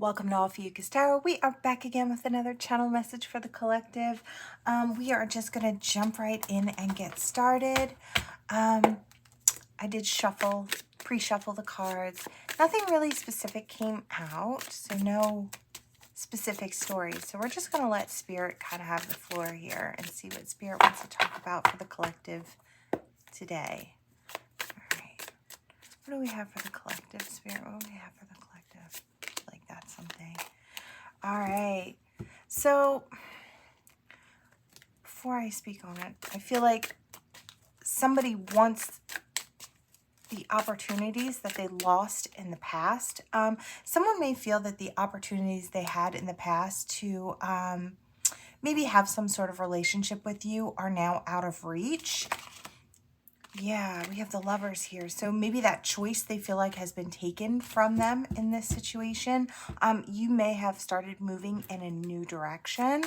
Welcome to Ophiuchus Tarot. We are back again with another channel message for the collective. We are just going to jump right in and get started. I did pre-shuffle the cards. Nothing really specific came out, so no specific stories. So we're just going to let Spirit kind of have the floor here and see what Spirit wants to talk about for the collective today. All right. What do we have for the collective, Spirit? What do we have for the collective? Like that's something. All right. So before I speak on it, I feel like somebody wants the opportunities that they lost in the past. Someone may feel that the opportunities they had in the past to maybe have some sort of relationship with you are now out of reach. Yeah, we have the Lovers here. So maybe that choice they feel like has been taken from them in this situation. You may have started moving in a new direction.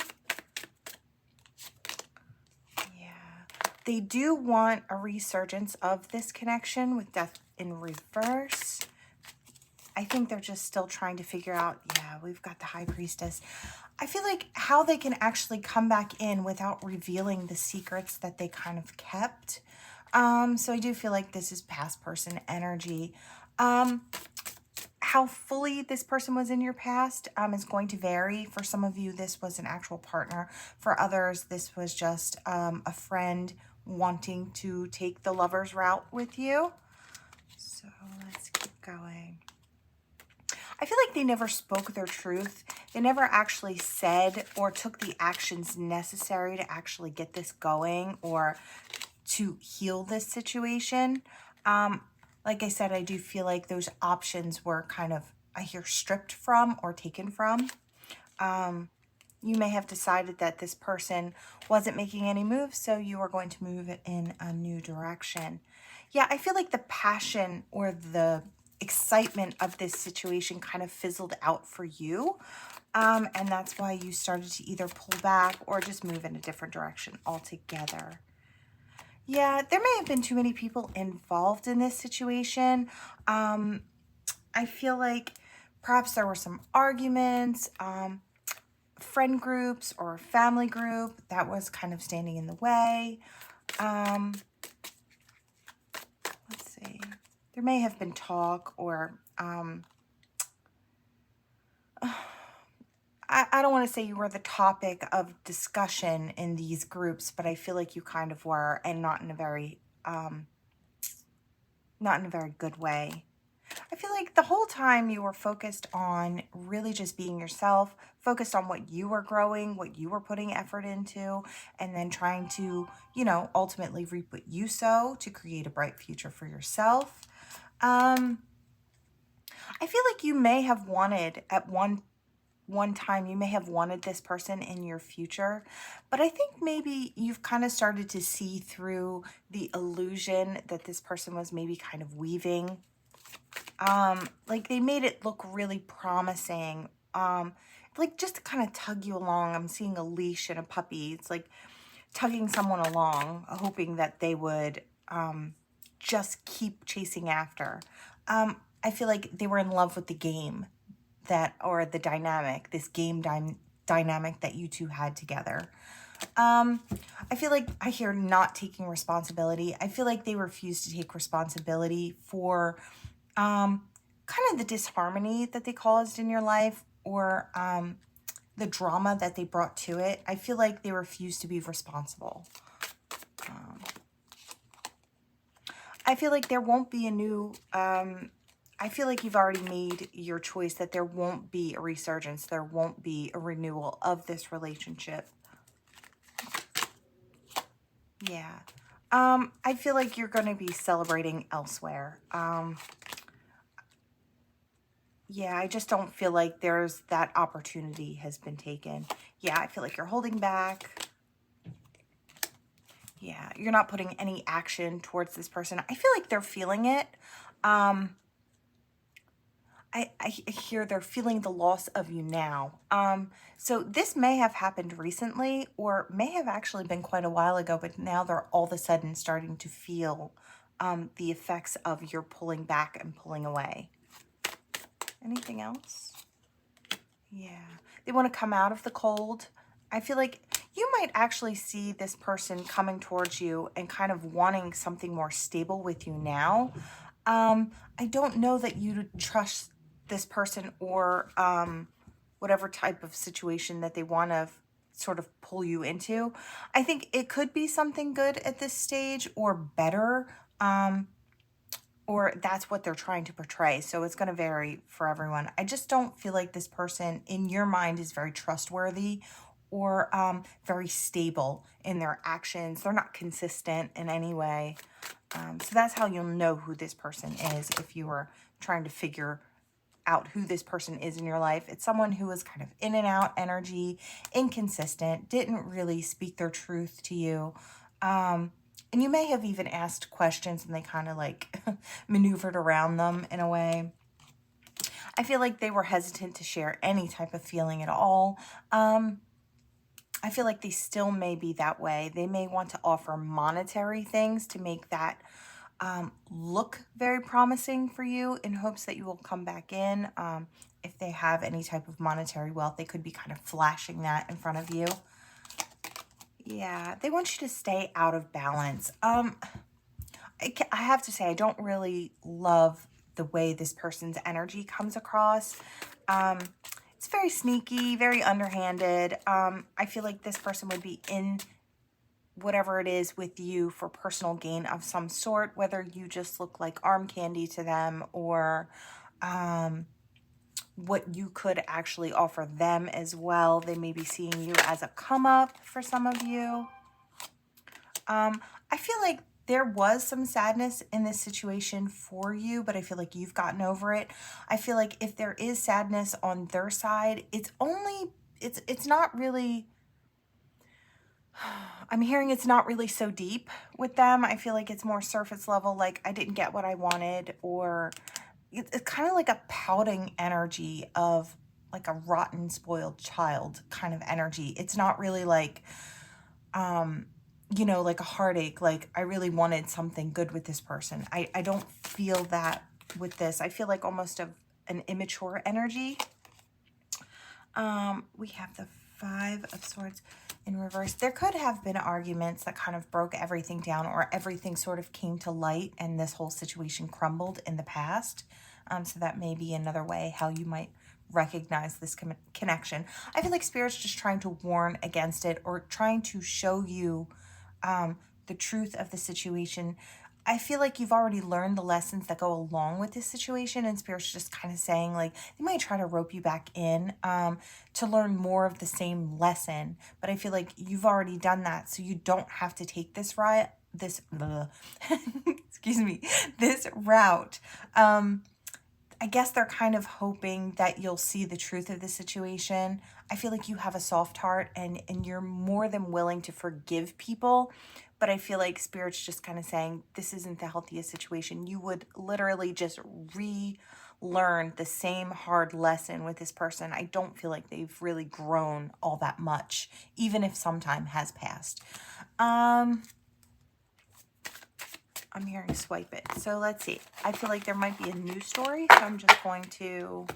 Yeah. They do want a resurgence of this connection with Death in reverse. I think they're just still trying to figure out, yeah, we've got the High Priestess. I feel like how they can actually come back in without revealing the secrets that they kind of kept. So I do feel like this is past person energy. How fully this person was in your past is going to vary. For some of you, this was an actual partner. For others, this was just a friend wanting to take the Lover's route with you. So let's keep going. I feel like they never spoke their truth. They never actually said or took the actions necessary to actually get this going or to heal this situation. Like I said, I do feel like those options were kind of, I hear, stripped from or taken from. You may have decided that this person wasn't making any moves, so you are going to move it in a new direction. Yeah, I feel like the passion or the excitement of this situation kind of fizzled out for you. And that's why you started to either pull back or just move in a different direction altogether. Yeah, there may have been too many people involved in this situation. I feel like perhaps there were some arguments, friend groups or family group that was kind of standing in the way. Let's see. There may have been talk or I don't want to say you were the topic of discussion in these groups, but I feel like you kind of were, and not in a very good way. I feel like the whole time you were focused on really just being yourself, focused on what you were growing, what you were putting effort into, and then trying to, you know, ultimately reap what you sow to create a bright future for yourself. I feel like you may have wanted at one time, you may have wanted this person in your future, but I think maybe you've kind of started to see through the illusion that this person was maybe kind of weaving. Like they made it look really promising. Like just to kind of tug you along. I'm seeing a leash and a puppy. It's like tugging someone along, hoping that they would just keep chasing after. I feel like they were in love with the game or the dynamic, this game dynamic that you two had together. I feel like I hear not taking responsibility. I feel like they refused to take responsibility for kind of the disharmony that they caused in your life or the drama that they brought to it. I feel like they refused to be responsible. I feel like there won't be a new... I feel like you've already made your choice that there won't be a resurgence. There won't be a renewal of this relationship. Yeah. I feel like you're going to be celebrating elsewhere. Yeah, I just don't feel like there's that opportunity has been taken. Yeah, I feel like you're holding back. Yeah, you're not putting any action towards this person. I feel like they're feeling it. I hear they're feeling the loss of you now. So this may have happened recently or may have actually been quite a while ago, but now they're all of a sudden starting to feel the effects of your pulling back and pulling away. Anything else? Yeah. They want to come out of the cold. I feel like you might actually see this person coming towards you and kind of wanting something more stable with you now. I don't know that you trust this person or whatever type of situation that they want to sort of pull you into. I think it could be something good at this stage or better. Or that's what they're trying to portray. So it's going to vary for everyone. I just don't feel like this person in your mind is very trustworthy or very stable in their actions. They're not consistent in any way. So that's how you'll know who this person is if you were trying to figure out who this person is in your life. It's someone who is kind of in and out energy, inconsistent, didn't really speak their truth to you. And you may have even asked questions and they kind of like maneuvered around them in a way. I feel like they were hesitant to share any type of feeling at all. I feel like they still may be that way. They may want to offer monetary things to make that look very promising for you in hopes that you will come back in. If they have any type of monetary wealth, they could be kind of flashing that in front of you. Yeah, they want you to stay out of balance. I have to say, I don't really love the way this person's energy comes across. It's very sneaky, very underhanded. I feel like this person would be in whatever it is with you for personal gain of some sort, whether you just look like arm candy to them or what you could actually offer them as well. They may be seeing you as a come up for some of you. I feel like there was some sadness in this situation for you, but I feel like you've gotten over it. I feel like if there is sadness on their side, it's not really, I'm hearing it's not really so deep with them. I feel like it's more surface level, like I didn't get what I wanted, or it's kind of like a pouting energy of like a rotten, spoiled child kind of energy. It's not really like, you know, like a heartache, like I really wanted something good with this person. I don't feel that with this. I feel like almost an immature energy. We have the Five of Swords in reverse. There could have been arguments that kind of broke everything down, or everything sort of came to light and this whole situation crumbled in the past. So that may be another way how you might recognize this connection. I feel like Spirit's just trying to warn against it, or trying to show you the truth of the situation. I feel like you've already learned the lessons that go along with this situation, and Spirit's just kind of saying, like, they might try to rope you back in to learn more of the same lesson. But I feel like you've already done that, so you don't have to take this excuse me, this route. I guess they're kind of hoping that you'll see the truth of the situation. I feel like you have a soft heart and you're more than willing to forgive people. But I feel like Spirit's just kind of saying, this isn't the healthiest situation. You would literally just relearn the same hard lesson with this person. I don't feel like they've really grown all that much, even if some time has passed. I'm hearing swipe it. So let's see. I feel like there might be a new story. So I'm just going to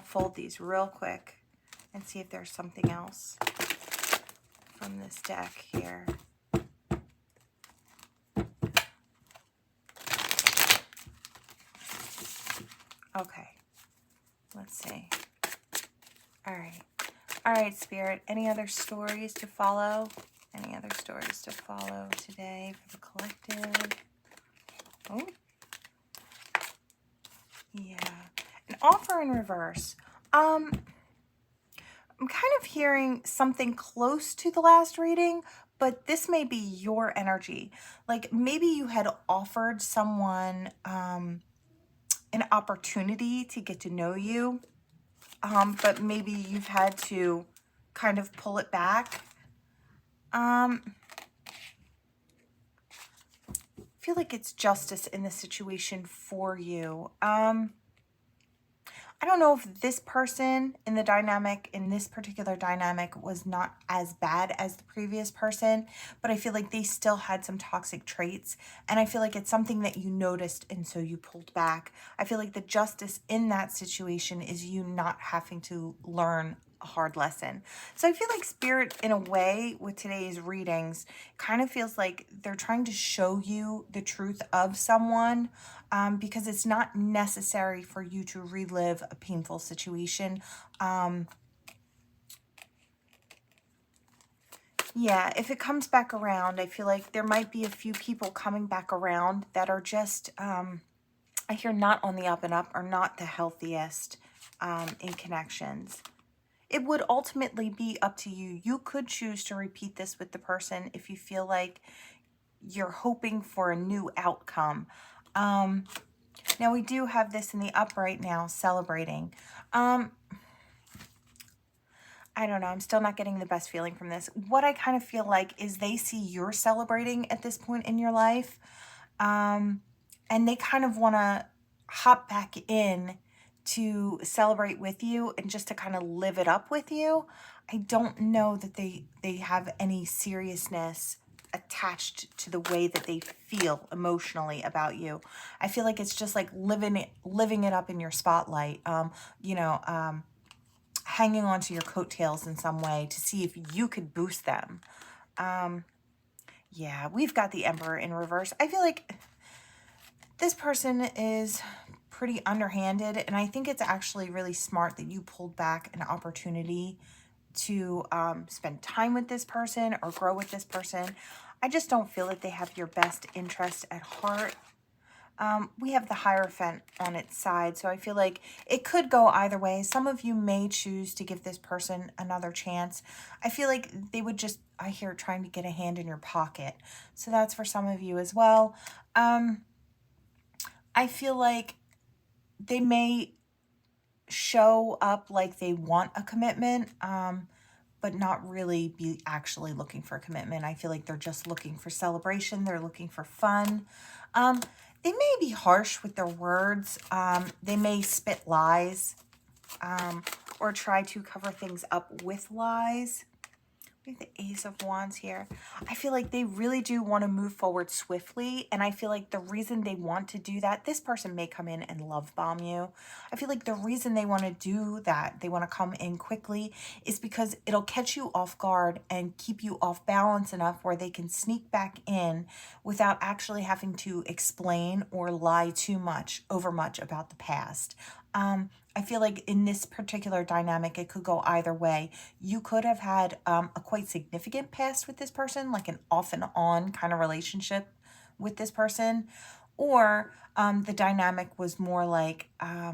fold these real quick and see if there's something else from this deck here. Okay. Let's see. All right. All right, Spirit. Any other stories to follow? Any other stories to follow today for the collective? Oh. Yeah. An offer in reverse. I'm kind of hearing something close to the last reading, but this may be your energy. Like maybe you had offered someone an opportunity to get to know you, but maybe you've had to kind of pull it back. I feel like it's justice in this situation for you. I don't know if this person in the dynamic, in this particular dynamic, was not as bad as the previous person, but I feel like they still had some toxic traits. And I feel like it's something that you noticed and so you pulled back. I feel like the justice in that situation is you not having to learn a hard lesson. So I feel like Spirit, in a way, with today's readings, kind of feels like they're trying to show you the truth of someone, because it's not necessary for you to relive a painful situation. Yeah, if it comes back around, I feel like there might be a few people coming back around that are just, I hear, not on the up and up, or not the healthiest in connections. It would ultimately be up to you. You could choose to repeat this with the person if you feel like you're hoping for a new outcome. Now we do have this in the upright now, celebrating. I don't know. I'm still not getting the best feeling from this. What I kind of feel like is they see you're celebrating at this point in your life. And they kind of want to hop back in to celebrate with you and just to kind of live it up with you. I don't know that they have any seriousness attached to the way that they feel emotionally about you. I feel like it's just like living it up in your spotlight. Hanging on to your coattails in some way to see if you could boost them. Yeah, we've got the Emperor in reverse. I feel like this person is pretty underhanded, and I think it's actually really smart that you pulled back an opportunity to spend time with this person or grow with this person. I just don't feel that they have your best interest at heart. We have the Hierophant on its side, so I feel like it could go either way. Some of you may choose to give this person another chance. I feel like they would just, I hear, trying to get a hand in your pocket. So that's for some of you as well. I feel like they may show up like they want a commitment, but not really be actually looking for a commitment. I feel like they're just looking for celebration. They're looking for fun. They may be harsh with their words. They may spit lies, or try to cover things up with lies. We have the Ace of Wands here. I feel like they really do want to move forward swiftly. And I feel like the reason they want to do that, this person may come in and love bomb you. I feel like the reason they want to do that, they want to come in quickly, is because it'll catch you off guard and keep you off balance enough where they can sneak back in without actually having to explain or lie too much, over much about the past. I feel like in this particular dynamic, it could go either way. You could have had a quite significant past with this person, like an off and on kind of relationship with this person. Or the dynamic was more like, I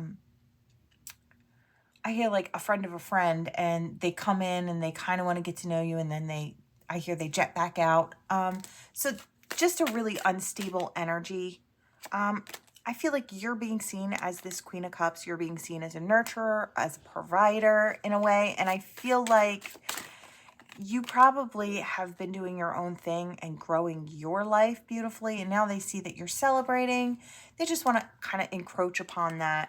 hear like a friend of a friend, and they come in and they kind of want to get to know you, and then I hear they jet back out. So just a really unstable energy. I feel like you're being seen as this Queen of Cups. You're being seen as a nurturer, as a provider in a way. And I feel like you probably have been doing your own thing and growing your life beautifully. And now they see that you're celebrating. They just want to kind of encroach upon that.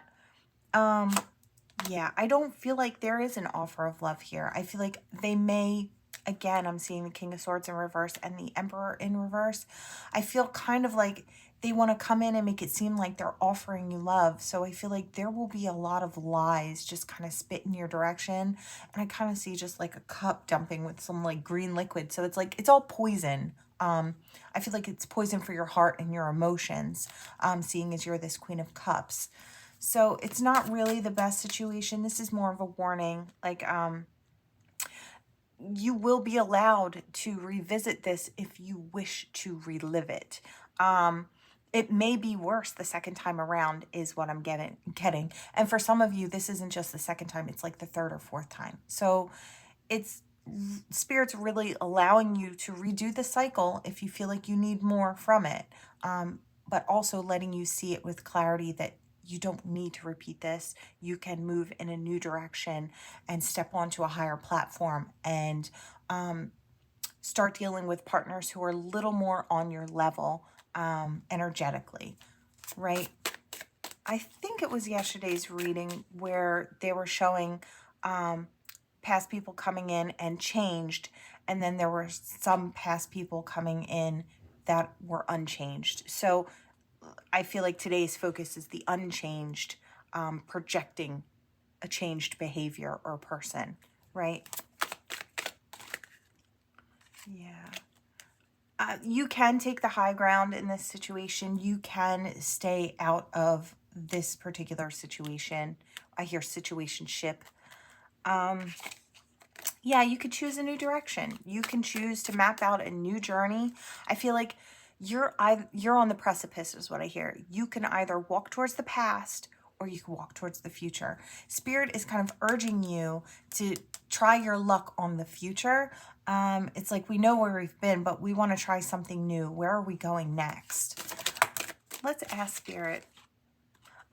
Yeah, I don't feel like there is an offer of love here. I feel like they may, again, I'm seeing the King of Swords in reverse and the Emperor in reverse. I feel kind of like they want to come in and make it seem like they're offering you love. So I feel like there will be a lot of lies just kind of spit in your direction. And I kind of see just like a cup dumping with some like green liquid. So it's like, it's all poison. I feel like it's poison for your heart and your emotions, seeing as you're this Queen of Cups. So it's not really the best situation. This is more of a warning. Like, you will be allowed to revisit this if you wish to relive it. It may be worse the second time around is what I'm getting. And for some of you, this isn't just the second time. It's like the third or fourth time. So it's Spirit's really allowing you to redo the cycle if you feel like you need more from it. But also letting you see it with clarity that you don't need to repeat this. You can move in a new direction and step onto a higher platform and start dealing with partners who are a little more on your level energetically, right? I think it was yesterday's reading where they were showing past people coming in and changed, and then there were some past people coming in that were unchanged. So I feel like today's focus is the unchanged, projecting a changed behavior or person, right? Yeah. You can take the high ground in this situation. You can stay out of this particular situation. I hear situationship. Yeah, you could choose a new direction. You can choose to map out a new journey. I feel like you're on the precipice is what I hear. You can either walk towards the past or you can walk towards the future. Spirit is kind of urging you to try your luck on the future. It's like we know where we've been, but we want to try something new. Where are we going next? Let's ask Spirit.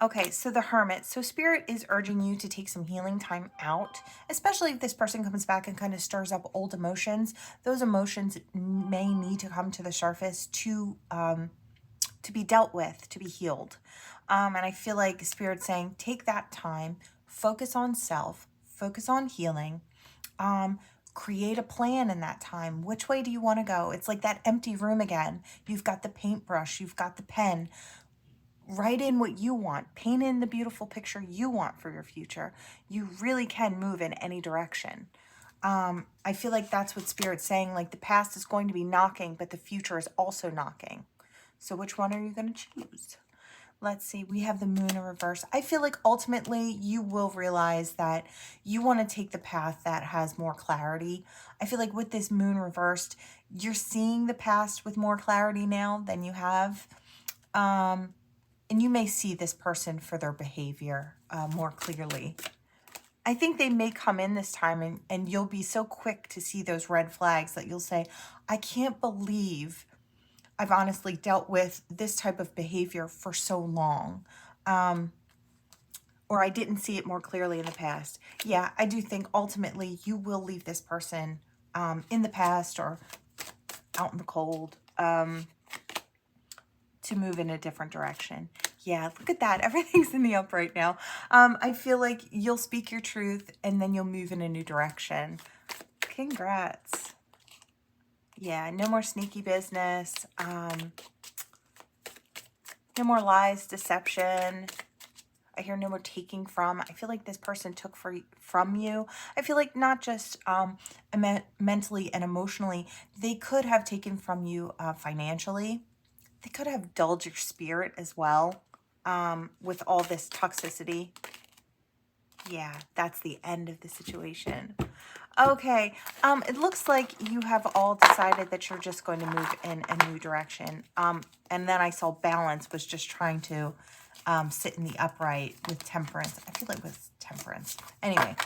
Okay, so the Hermit. So Spirit is urging you to take some healing time out, especially if this person comes back and kind of stirs up old emotions. Those emotions may need to come to the surface to be dealt with, to be healed. And I feel like Spirit's saying, take that time, focus on self, focus on healing, create a plan in that time. Which way do you want to go? It's like that empty room again. You've got the paintbrush, you've got the pen. Write in what you want. Paint in the beautiful picture you want for your future. You really can move in any direction. I feel like that's what Spirit's saying. Like the past is going to be knocking, but the future is also knocking. So which one are you going to choose? Let's see. We have the Moon in reverse. I feel like ultimately you will realize that you want to take the path that has more clarity. I feel like with this Moon reversed, you're seeing the past with more clarity now than you have. And you may see this person for their behavior more clearly. I think they may come in this time and you'll be so quick to see those red flags that you'll say, I can't believe I've honestly dealt with this type of behavior for so long. Or I didn't see it more clearly in the past. Yeah, I do think ultimately you will leave this person in the past or out in the cold. To move in a different direction. Yeah, look at that. Everything's in the upright now. I feel like you'll speak your truth and then you'll move in a new direction. Congrats. Yeah, no more sneaky business. No more lies, deception. I hear no more taking from. I feel like this person took from you. I feel like not just mentally and emotionally, they could have taken from you financially. They could have dulled your spirit as well with all this toxicity. Yeah, that's the end of the situation. Okay, it looks like you have all decided that you're just going to move in a new direction. And then I saw balance was just trying to sit in the upright with temperance. I feel like with temperance. Anyway,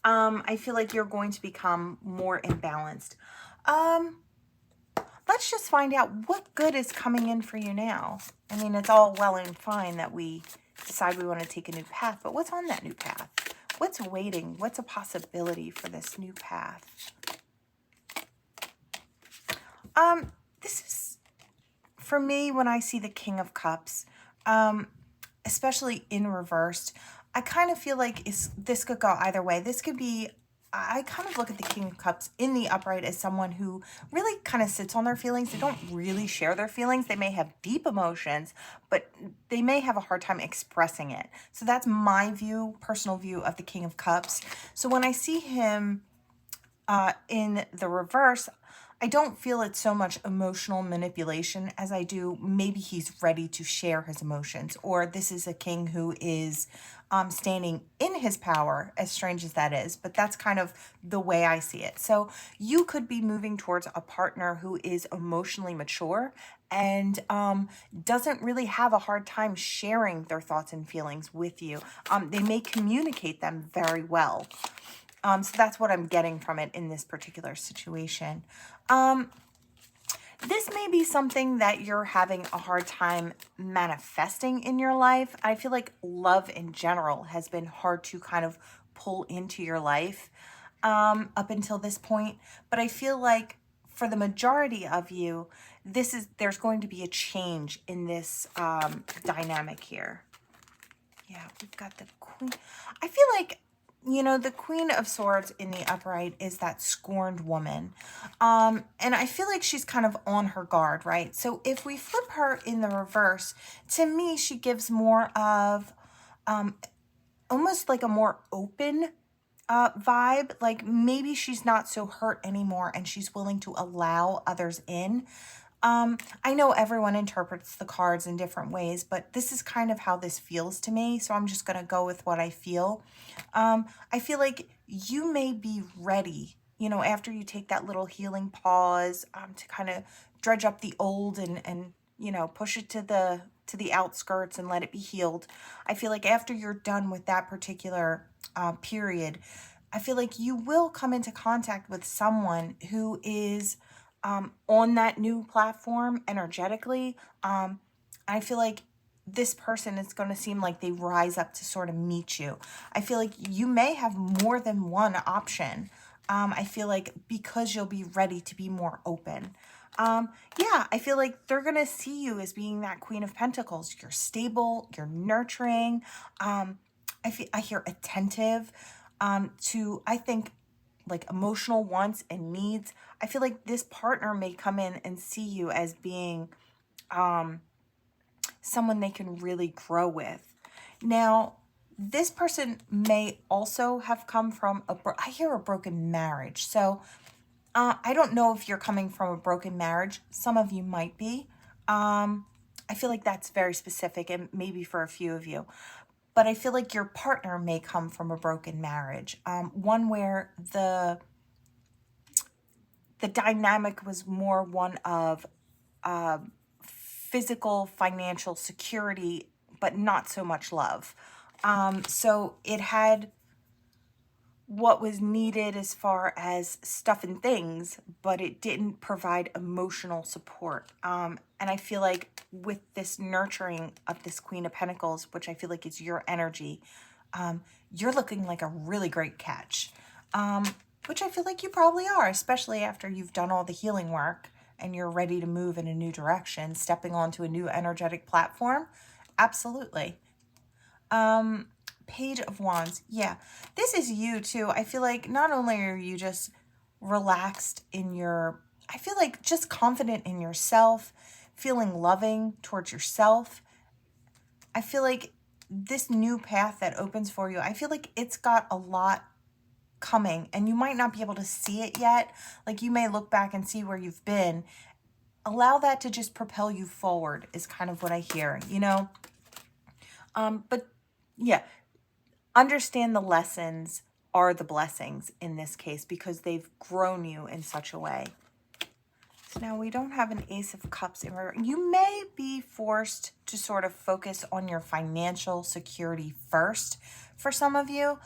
I feel like you're going to become more imbalanced. Let's just find out what good is coming in for you now. I mean, it's all well and fine that we decide we want to take a new path, but what's on that new path? What's waiting? What's a possibility for this new path? This is, for me, when I see the King of Cups, especially in reversed, I kind of feel like this could go either way. This could be, I kind of look at the King of Cups in the upright as someone who really kind of sits on their feelings. They don't really share their feelings. They may have deep emotions, but they may have a hard time expressing it. So that's my view, personal view of the King of Cups. So when I see him in the reverse, I don't feel it's so much emotional manipulation as I do maybe he's ready to share his emotions, or this is a king who is standing in his power, as strange as that is, but that's kind of the way I see it. So you could be moving towards a partner who is emotionally mature and doesn't really have a hard time sharing their thoughts and feelings with you. They may communicate them very well. So that's what I'm getting from it in this particular situation. This may be something that you're having a hard time manifesting in your life. I feel like love in general has been hard to kind of pull into your life up until this point. But I feel like for the majority of you, there's going to be a change in this dynamic here. Yeah, we've got the Queen. I feel like, you know, the Queen of Swords in the upright is that scorned woman. And I feel like she's kind of on her guard, right? So if we flip her in the reverse, to me, she gives more of almost like a more open vibe. Like maybe she's not so hurt anymore and she's willing to allow others in. I know everyone interprets the cards in different ways, but this is kind of how this feels to me. So I'm just going to go with what I feel. I feel like you may be ready, you know, after you take that little healing pause, to kind of dredge up the old and, you know, push it to the outskirts and let it be healed. I feel like after you're done with that particular period, I feel like you will come into contact with someone who is on that new platform energetically. I feel like this person is going to seem like they rise up to sort of meet you. I feel like you may have more than one option. I feel like because you'll be ready to be more open. Yeah, I feel like they're going to see you as being that Queen of Pentacles. You're stable, you're nurturing. I hear attentive to, I think, like emotional wants and needs. I feel like this partner may come in and see you as being someone they can really grow with. Now, this person may also have come from I hear a broken marriage. So I don't know if you're coming from a broken marriage. Some of you might be. I feel like that's very specific and maybe for a few of you. But I feel like your partner may come from a broken marriage. One where the dynamic was more one of physical, financial security, but not so much love. So it had what was needed as far as stuff and things, but it didn't provide emotional support. And I feel like with this nurturing of this Queen of Pentacles, which I feel like is your energy, you're looking like a really great catch, which I feel like you probably are, especially after you've done all the healing work and you're ready to move in a new direction, stepping onto a new energetic platform. Absolutely. Page of Wands. Yeah, this is you too. I feel like not only are you just relaxed in your, I feel like just confident in yourself, feeling loving towards yourself. I feel like this new path that opens for you, I feel like it's got a lot coming and you might not be able to see it yet. Like you may look back and see where you've been. Allow that to just propel you forward is kind of what I hear, you know? But yeah, understand the lessons are the blessings in this case because they've grown you in such a way. So now we don't have an Ace of Cups in reverse. You may be forced to sort of focus on your financial security first for some of you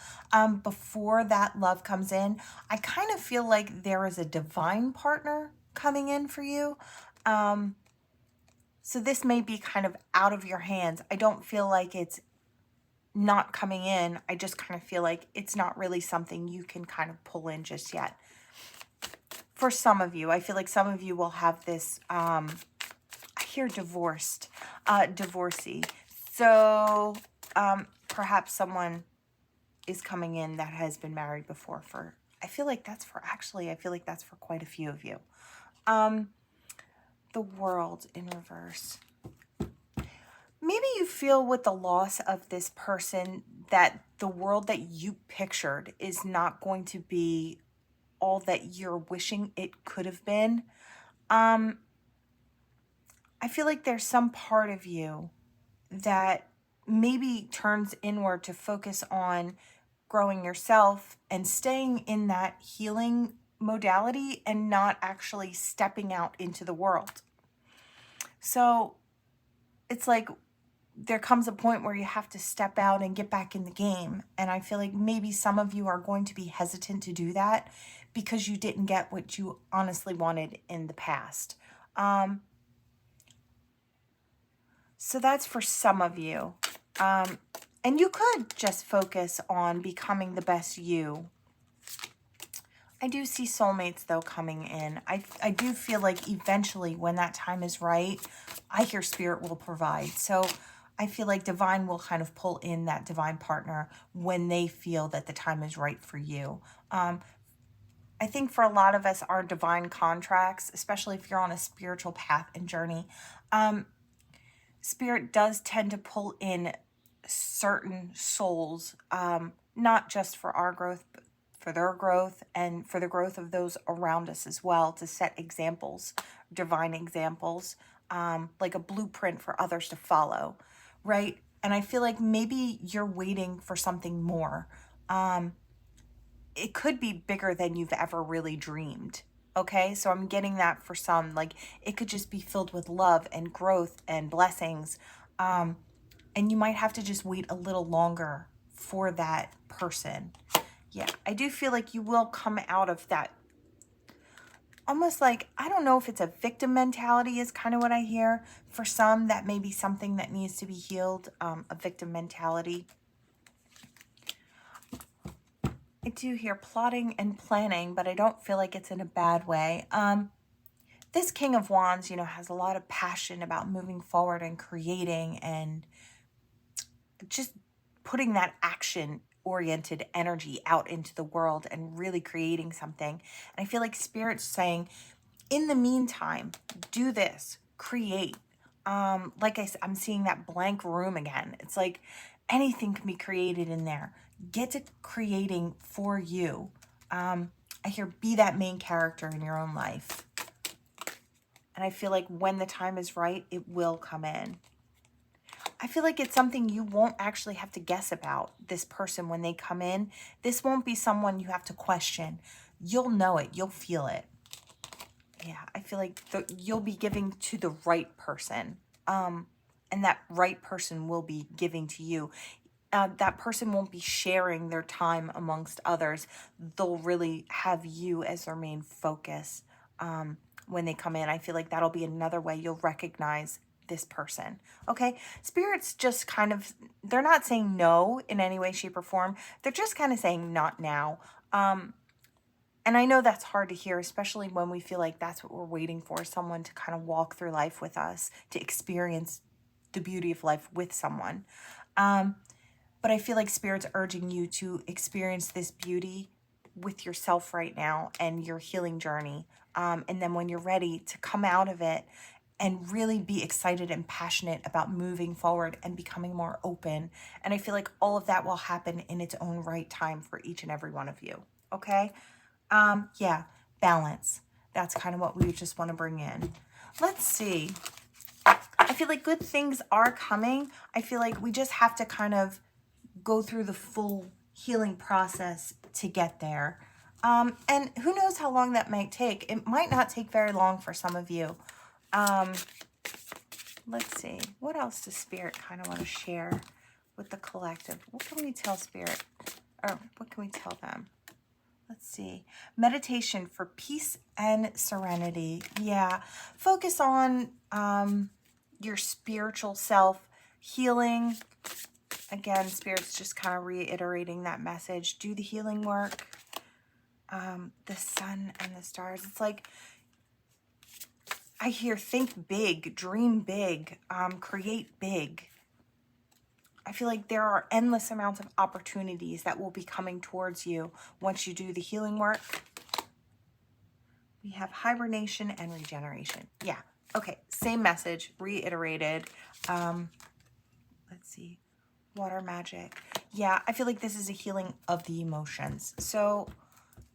before that love comes in. I kind of feel like there is a divine partner coming in for you. So this may be kind of out of your hands. I don't feel like it's not coming in. I just kind of feel like it's not really something you can kind of pull in just yet. For some of you, I feel like some of you will have this, I hear divorcee. So perhaps someone is coming in that has been married before for, I feel like that's for quite a few of you. The World in reverse. Maybe you feel with the loss of this person that the world that you pictured is not going to be all that you're wishing it could have been. I feel like there's some part of you that maybe turns inward to focus on growing yourself and staying in that healing modality and not actually stepping out into the world. So it's like there comes a point where you have to step out and get back in the game. And I feel like maybe some of you are going to be hesitant to do that because you didn't get what you honestly wanted in the past. So that's for some of you. And you could just focus on becoming the best you. I do see soulmates, though, coming in. I do feel like eventually when that time is right, I hear Spirit will provide. So I feel like divine will kind of pull in that divine partner when they feel that the time is right for you. I think for a lot of us, our divine contracts, especially if you're on a spiritual path and journey, Spirit does tend to pull in certain souls, not just for our growth, but for their growth and for the growth of those around us as well, to set examples, divine examples, like a blueprint for others to follow, right? And I feel like maybe you're waiting for something more. It could be bigger than you've ever really dreamed. Okay, so I'm getting that for some. Like, it could just be filled with love and growth and blessings. And you might have to just wait a little longer for that person. Yeah, I do feel like you will come out of that. Almost like, I don't know if it's a victim mentality is kind of what I hear. For some, that may be something that needs to be healed, a victim mentality. I do hear plotting and planning, but I don't feel like it's in a bad way. This King of Wands, you know, has a lot of passion about moving forward and creating and just putting that action-oriented energy out into the world and really creating something. And I feel like Spirit's saying, in the meantime, do this, create. Like I said, I'm seeing that blank room again. It's like anything can be created in there. Get to creating for you. I hear be that main character in your own life. And I feel like when the time is right, it will come in. I feel like it's something you won't actually have to guess about, this person when they come in. This won't be someone you have to question. You'll know it. You'll feel it. Yeah, I feel like you'll be giving to the right person. And that right person will be giving to you. That person won't be sharing their time amongst others. They'll really have you as their main focus when they come in. I feel like that'll be another way you'll recognize this person. Okay, Spirit's just kind of, they're not saying no in any way, shape, or form. They're just kind of saying not now. And I know that's hard to hear, especially when we feel like that's what we're waiting for, someone to kind of walk through life with us, to experience the beauty of life with someone. But I feel like Spirit's urging you to experience this beauty with yourself right now and your healing journey. And then when you're ready to come out of it and really be excited and passionate about moving forward and becoming more open. And I feel like all of that will happen in its own right time for each and every one of you. Okay? Yeah, balance. That's kind of what we just want to bring in. Let's see. I feel like good things are coming. I feel like we just have to kind of go through the full healing process to get there. And who knows how long that might take. It might not take very long for some of you. Let's see. What else does Spirit kind of want to share with the collective? What can we tell Spirit? Or what can we tell them? Let's see. Meditation for peace and serenity. Yeah. Focus on your spiritual self, healing. Again, Spirit's just kind of reiterating that message. Do the healing work. The sun and the stars. It's like, I hear think big, dream big, create big. I feel like there are endless amounts of opportunities that will be coming towards you once you do the healing work. We have hibernation and regeneration. Yeah. Okay. Same message, reiterated. Let's see. Water magic. Yeah, I feel like this is a healing of the emotions. So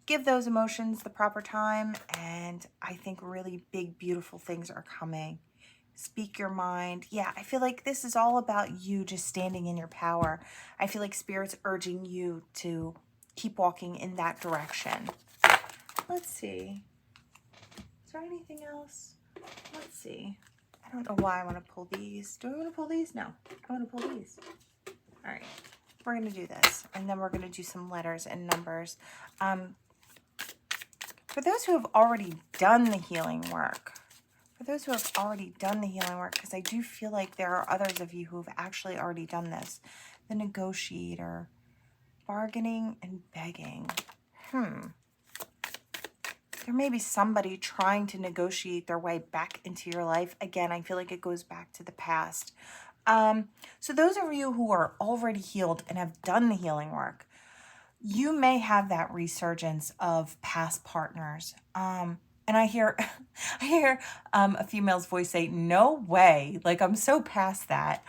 give those emotions the proper time, and I think really big, beautiful things are coming. Speak your mind. Yeah, I feel like this is all about you just standing in your power. I feel like Spirit's urging you to keep walking in that direction. Let's see. Is there anything else? Let's see. I don't know why I want to pull these. Do I want to pull these? No, I want to pull these. All right, we're going to do this, and then we're going to do some letters and numbers. For those who have already done the healing work, because I do feel like there are others of you who have actually already done this. The negotiator, bargaining and begging. There may be somebody trying to negotiate their way back into your life. Again, I feel like it goes back to the past. So those of you who are already healed and have done the healing work, you may have that resurgence of past partners. And I hear, I hear a female's voice say, "No way!" Like, I'm so past that.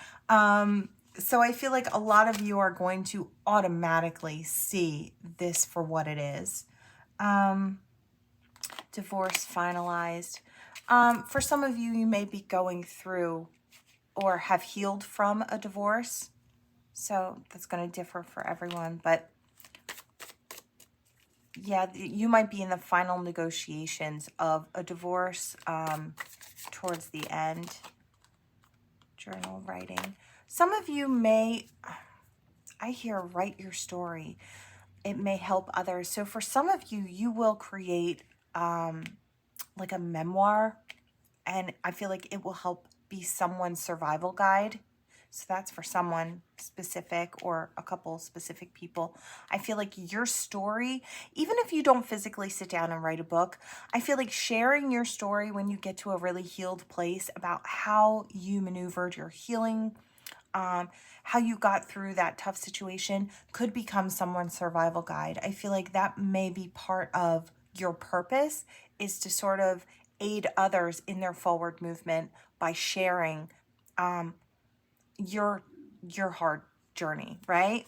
So I feel like a lot of you are going to automatically see this for what it is. Divorce finalized. For some of you, you may be going through or have healed from a divorce. So that's going to differ for everyone. But yeah, you might be in the final negotiations of a divorce towards the end. Journal writing. Some of you may, I hear, write your story. It may help others. So for some of you, you will create like a memoir, and I feel like it will help be someone's survival guide. So that's for someone specific or a couple specific people. I feel like your story, even if you don't physically sit down and write a book, I feel like sharing your story when you get to a really healed place about how you maneuvered your healing, how you got through that tough situation, could become someone's survival guide. I feel like that may be part of your purpose, is to sort of aid others in their forward movement by sharing your hard journey, right?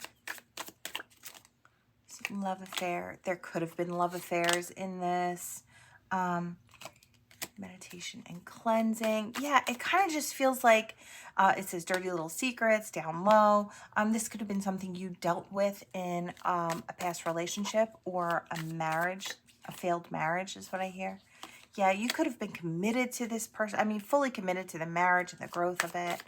Love affair. There could have been love affairs in this. Meditation and cleansing. Yeah, it kind of just feels like it says dirty little secrets down low. This could have been something you dealt with in a past relationship or a marriage, a failed marriage is what I hear. Yeah, you could have been committed to this person. I mean, fully committed to the marriage and the growth of it.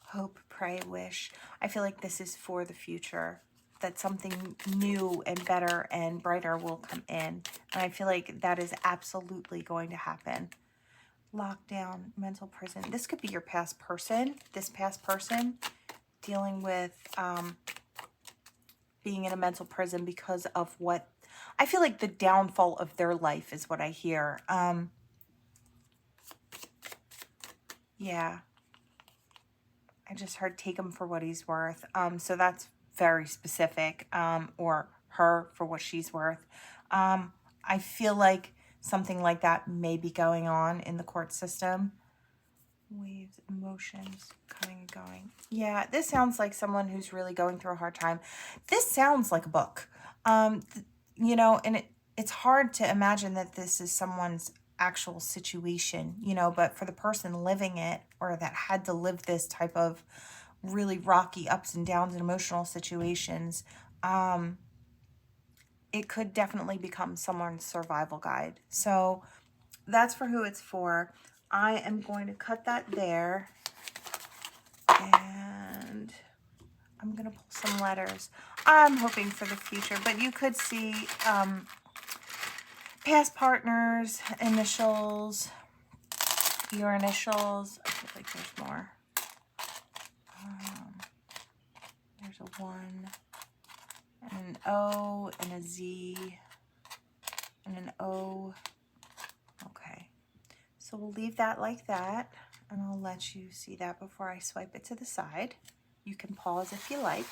Hope, pray, wish. I feel like this is for the future, that something new and better and brighter will come in. And I feel like that is absolutely going to happen. Lockdown, mental prison. This could be your past person. This past person dealing with being in a mental prison because of what I feel like the downfall of their life is what I hear. Yeah. I just heard take him for what he's worth. So that's very specific, or her for what she's worth. I feel like something like that may be going on in the court system. Waves, emotions, coming and going. Yeah, this sounds like someone who's really going through a hard time. This sounds like a book. You know, and it's hard to imagine that this is someone's actual situation, you know, but for the person living it, or that had to live this type of really rocky ups and downs and emotional situations, it could definitely become someone's survival guide. So that's for who it's for. I am going to cut that there, and I'm going to pull some letters. I'm hoping for the future, but you could see past partners, initials, your initials. I feel like there's more. There's a 1, and an O, and a Z, and an O. Okay. So we'll leave that like that, and I'll let you see that before I swipe it to the side. You can pause if you like.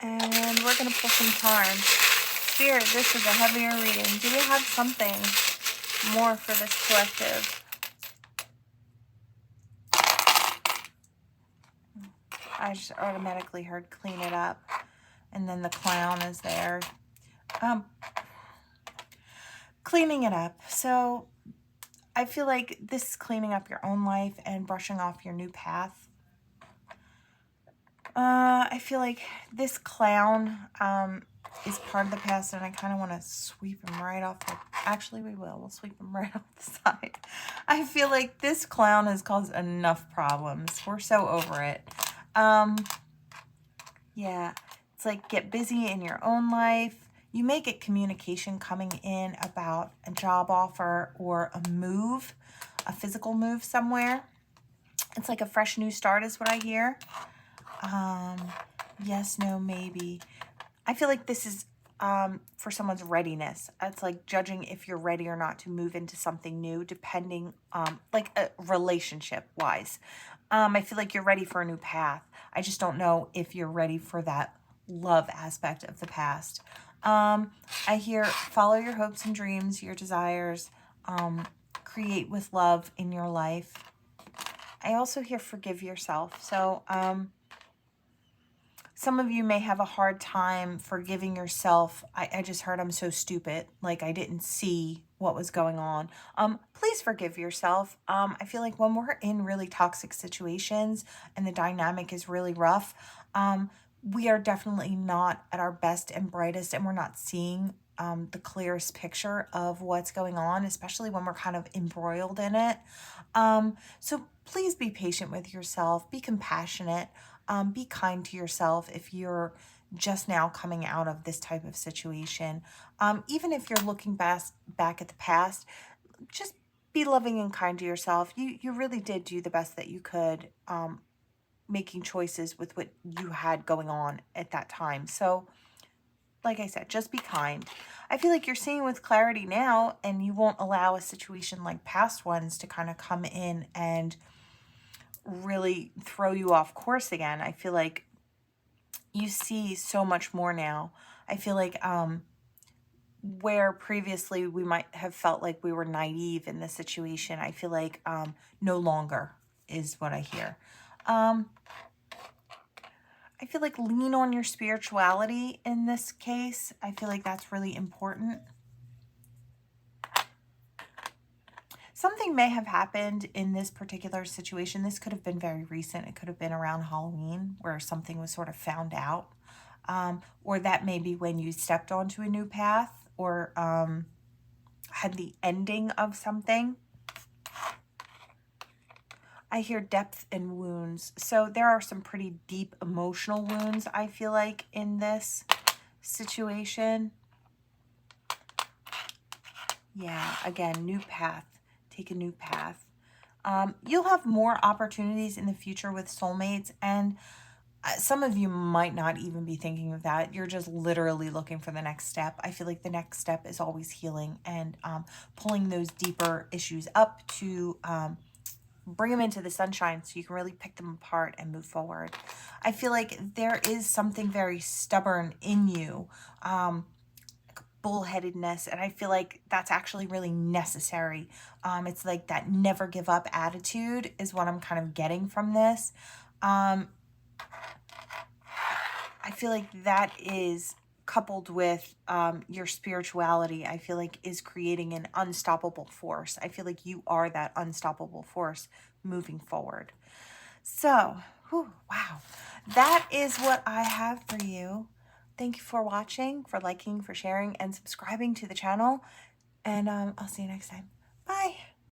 And we're going to pull some cards. Spirit, this is a heavier reading. Do we have something more for this collective? I just automatically heard clean it up. And then the clown is there. Cleaning it up. So I feel like this is cleaning up your own life and brushing off your new path. I feel like this clown is part of the past, and I kind of want to sweep him right off the... Actually, we will. We'll sweep him right off the side. I feel like this clown has caused enough problems. We're so over it. Yeah. It's like, get busy in your own life. You may get communication coming in about a job offer or a move, a physical move somewhere. It's like a fresh new start is what I hear. Yes, no, maybe. I feel like this is for someone's readiness. It's like judging if you're ready or not to move into something new, depending, like relationship wise. I feel like you're ready for a new path. I just don't know if you're ready for that love aspect of the past. I hear follow your hopes and dreams, your desires, create with love in your life. I also hear forgive yourself. So, some of you may have a hard time forgiving yourself. I just heard I'm so stupid. Like I didn't see what was going on. Please forgive yourself. I feel like when we're in really toxic situations and the dynamic is really rough, we are definitely not at our best and brightest, and we're not seeing the clearest picture of what's going on, especially when we're kind of embroiled in it. So please be patient with yourself, be compassionate. Be kind to yourself if you're just now coming out of this type of situation. Even if you're looking back at the past, just be loving and kind to yourself. You really did do the best that you could, making choices with what you had going on at that time. So, like I said, just be kind. I feel like you're seeing with clarity now, and you won't allow a situation like past ones to kind of come in and really throw you off course again. I feel like you see so much more now. I feel like where previously we might have felt like we were naive in this situation, I feel like no longer is what I hear. I feel like lean on your spirituality in this case. I feel like that's really important. Something may have happened in this particular situation. This could have been very recent. It could have been around Halloween where something was sort of found out. Or that may be when you stepped onto a new path or had the ending of something. I hear depth and wounds. So there are some pretty deep emotional wounds, I feel like, in this situation. Yeah, again, new path. Take a new path. You'll have more opportunities in the future with soulmates, and some of you might not even be thinking of that. You're just literally looking for the next step. I feel like the next step is always healing and pulling those deeper issues up to bring them into the sunshine so you can really pick them apart and move forward. I feel like there is something very stubborn in you. Bullheadedness, and I feel like that's actually really necessary. It's like that never give up attitude is what I'm kind of getting from this. I feel like that is coupled with your spirituality, I feel like is creating an unstoppable force. I feel like you are that unstoppable force moving forward. So, wow, that is what I have for you. Thank you for watching, for liking, for sharing, and subscribing to the channel. And I'll see you next time. Bye.